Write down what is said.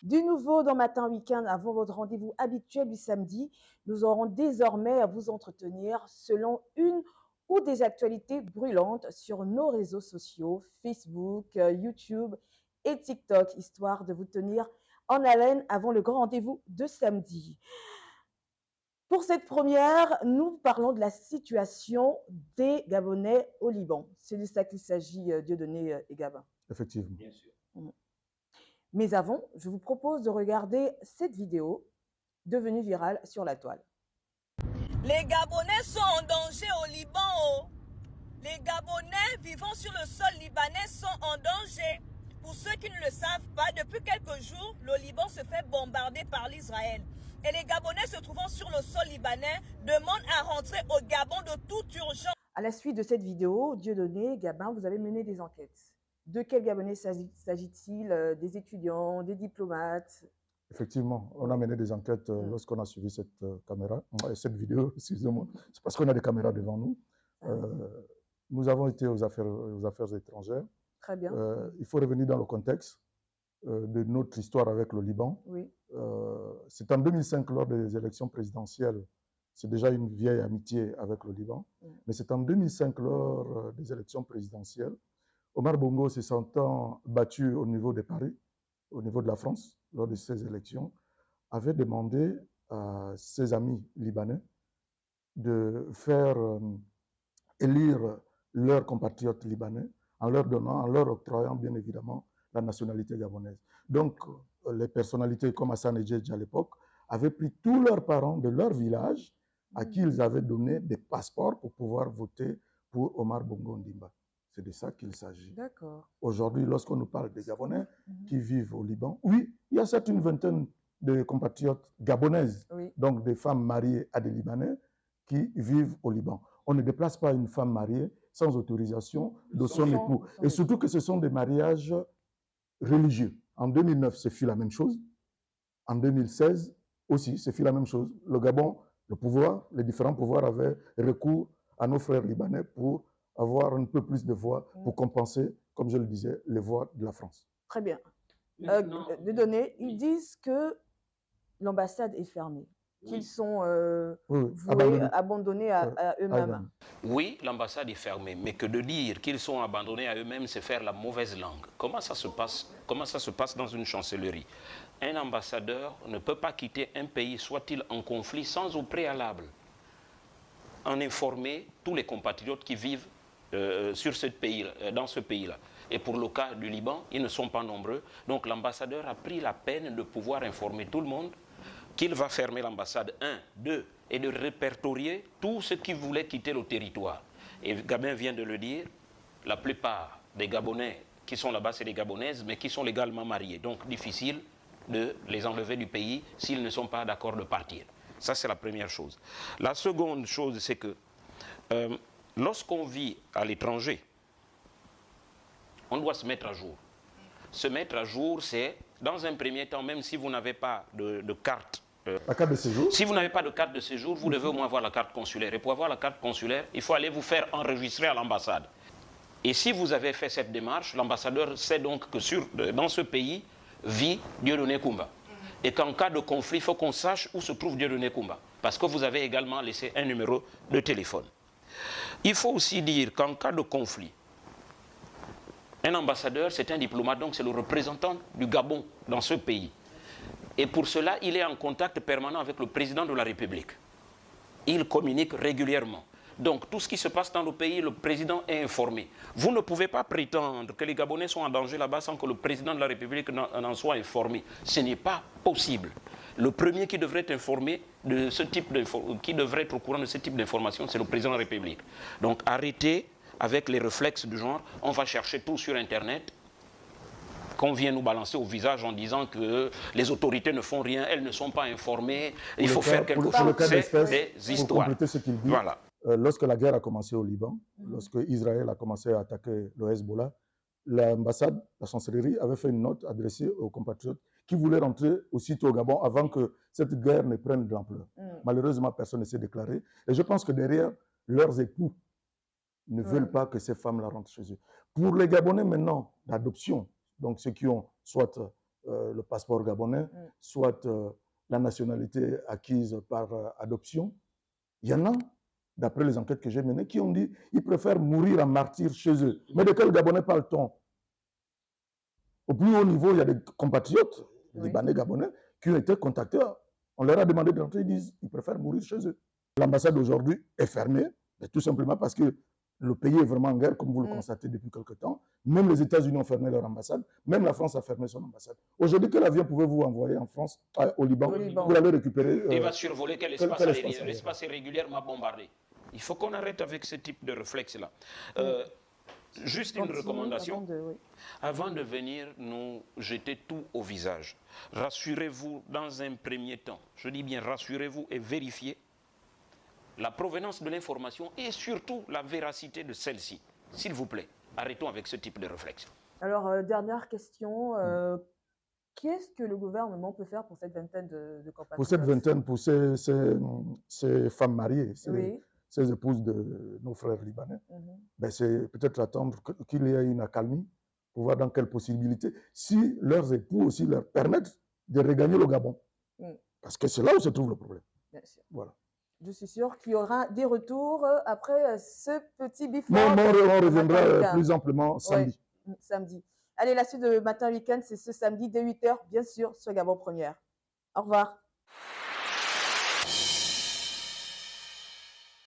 Du nouveau dans Matin Week-end, avant votre rendez-vous habituel du samedi, nous aurons désormais à vous entretenir selon une ou des actualités brûlantes sur nos réseaux sociaux, Facebook, YouTube et TikTok, histoire de vous tenir en haleine avant le grand rendez-vous de samedi. Pour cette première, nous parlons de la situation des Gabonais au Liban. C'est de ça qu'il s'agit, Dieudonné et Gabin. Effectivement. Bien sûr. Mais avant, je vous propose de regarder cette vidéo devenue virale sur la toile. Les Gabonais sont en danger au Liban. Oh. Les Gabonais vivant sur le sol libanais sont en danger. Pour ceux qui ne le savent pas, depuis quelques jours, le Liban se fait bombarder par l'Israël. Et les Gabonais se trouvant sur le sol libanais demandent à rentrer au Gabon de toute urgence. À la suite de cette vidéo, Dieudonné, Gabin, vous avez mené des enquêtes. De quels Gabonais s'agit-il? Des étudiants, des diplomates? Effectivement, on a mené des enquêtes lorsqu'on a suivi cette cette vidéo, excusez-moi. C'est parce qu'on a des caméras devant nous. Nous avons été aux affaires étrangères. Très bien. Il faut revenir dans le contexte de notre histoire avec le Liban. Oui. C'est en 2005, lors des élections présidentielles, c'est déjà une vieille amitié avec le Liban, mais c'est en 2005, lors des élections présidentielles, Omar Bongo se sentant battu au niveau de Paris, au niveau de la France, lors de ces élections, avait demandé à ses amis libanais de faire élire leurs compatriotes libanais en leur octroyant bien évidemment la nationalité gabonaise. Donc, les personnalités comme Hassan Edjedj à l'époque avaient pris tous leurs parents de leur village à qui ils avaient donné des passeports pour pouvoir voter pour Omar Bongo Ondimba. C'est de ça qu'il s'agit. D'accord. Aujourd'hui, lorsqu'on nous parle des Gabonais qui vivent au Liban, oui, il y a certes une vingtaine de compatriotes gabonaises, donc des femmes mariées à des Libanais qui vivent au Liban. On ne déplace pas une femme mariée sans autorisation de son époux. Et surtout que ce sont des mariages religieux. En 2009, ce fut la même chose. En 2016 aussi, ce fut la même chose. Le Gabon, le pouvoir, les différents pouvoirs avaient recours à nos frères libanais pour avoir un peu plus de voix, pour compenser, comme je le disais, les voix de la France. Très bien. De données, ils disent que l'ambassade est fermée, qu'ils sont abandonnés à eux-mêmes. Oui, l'ambassade est fermée, mais que de dire qu'ils sont abandonnés à eux-mêmes, c'est faire la mauvaise langue. Comment ça se passe dans une chancellerie? Un ambassadeur ne peut pas quitter un pays, soit-il en conflit, sans au préalable en informer tous les compatriotes qui vivent dans ce pays-là. Et pour le cas du Liban, ils ne sont pas nombreux. Donc l'ambassadeur a pris la peine de pouvoir informer tout le monde qu'il va fermer l'ambassade, 1, 2, et de répertorier tous ceux qui voulaient quitter le territoire. Et Gabin vient de le dire, la plupart des Gabonais qui sont là-bas, c'est des Gabonaises, mais qui sont légalement mariées. Donc difficile de les enlever du pays s'ils ne sont pas d'accord de partir. Ça, c'est la première chose. La seconde chose, c'est que lorsqu'on vit à l'étranger, on doit se mettre à jour. Se mettre à jour, c'est, dans un premier temps, même si vous n'avez pas de carte, la carte de séjour. Si vous n'avez pas de carte de séjour, vous devez au moins avoir la carte consulaire. Et pour avoir la carte consulaire, il faut aller vous faire enregistrer à l'ambassade. Et si vous avez fait cette démarche, l'ambassadeur sait donc que dans ce pays vit Dieudonné Koumba. Et qu'en cas de conflit, il faut qu'on sache où se trouve Dieudonné Koumba. Parce que vous avez également laissé un numéro de téléphone. Il faut aussi dire qu'en cas de conflit, un ambassadeur, c'est un diplomate, donc c'est le représentant du Gabon dans ce pays. Et pour cela, il est en contact permanent avec le président de la République. Il communique régulièrement. Donc, tout ce qui se passe dans le pays, le président est informé. Vous ne pouvez pas prétendre que les Gabonais sont en danger là-bas sans que le président de la République n'en soit informé. Ce n'est pas possible. Le premier qui devrait être informé de ce type qui devrait être au courant de ce type d'information, c'est le président de la République. Donc, arrêtez avec les réflexes du genre, on va chercher tout sur Internet, qu'on vient nous balancer au visage en disant que les autorités ne font rien, elles ne sont pas informées, il faut faire quelque chose. C'est des histoires. Pour compléter ce qu'il dit, voilà. Lorsque la guerre a commencé au Liban, lorsque Israël a commencé à attaquer le Hezbollah, l'ambassade, la chancellerie avait fait une note adressée aux compatriotes qui voulaient rentrer aussitôt au Gabon avant que cette guerre ne prenne de l'ampleur. Malheureusement, personne ne s'est déclaré. Et je pense que derrière, leurs époux ne veulent pas que ces femmes-là rentrent chez eux. Pour les Gabonais maintenant d'adoption, donc ceux qui ont soit le passeport gabonais, soit la nationalité acquise par adoption. Il y en a, d'après les enquêtes que j'ai menées, qui ont dit qu'ils préfèrent mourir en martyr chez eux. Mais de quel Gabonais parle-t-on? Au plus haut niveau, il y a des compatriotes, libanais, gabonais, qui ont été contactés. On leur a demandé d'entrer, ils disent qu'ils préfèrent mourir chez eux. L'ambassade aujourd'hui est fermée, mais tout simplement parce que le pays est vraiment en guerre, comme vous le constatez depuis quelque temps. Même les États-Unis ont fermé leur ambassade, même la France a fermé son ambassade. Aujourd'hui, quel avion pouvez-vous envoyer en France, au Liban, pour aller récupérer il va survoler quel espace l'espace est régulièrement bombardé. Il faut qu'on arrête avec ce type de réflexe-là. Juste une recommandation. Avant de venir nous jeter tout au visage, rassurez-vous dans un premier temps. Je dis bien rassurez-vous et vérifiez la provenance de l'information et surtout la véracité de celle-ci. S'il vous plaît, arrêtons avec ce type de réflexe. Alors, dernière question. Qu'est-ce que le gouvernement peut faire pour cette vingtaine de compatriotes? Pour cette vingtaine, pour ces femmes mariées, ces épouses de nos frères libanais, ben c'est peut-être attendre qu'il y ait une accalmie pour voir dans quelles possibilités, si leurs époux aussi leur permettent de regagner le Gabon. Parce que c'est là où se trouve le problème. Bien sûr. Voilà. Je suis sûre qu'il y aura des retours après ce petit bifort. On reviendra plus amplement samedi. Ouais, samedi. Allez, la suite de Matin Week-end, c'est ce samedi dès 8h, bien sûr, sur Gabon Première. Au revoir.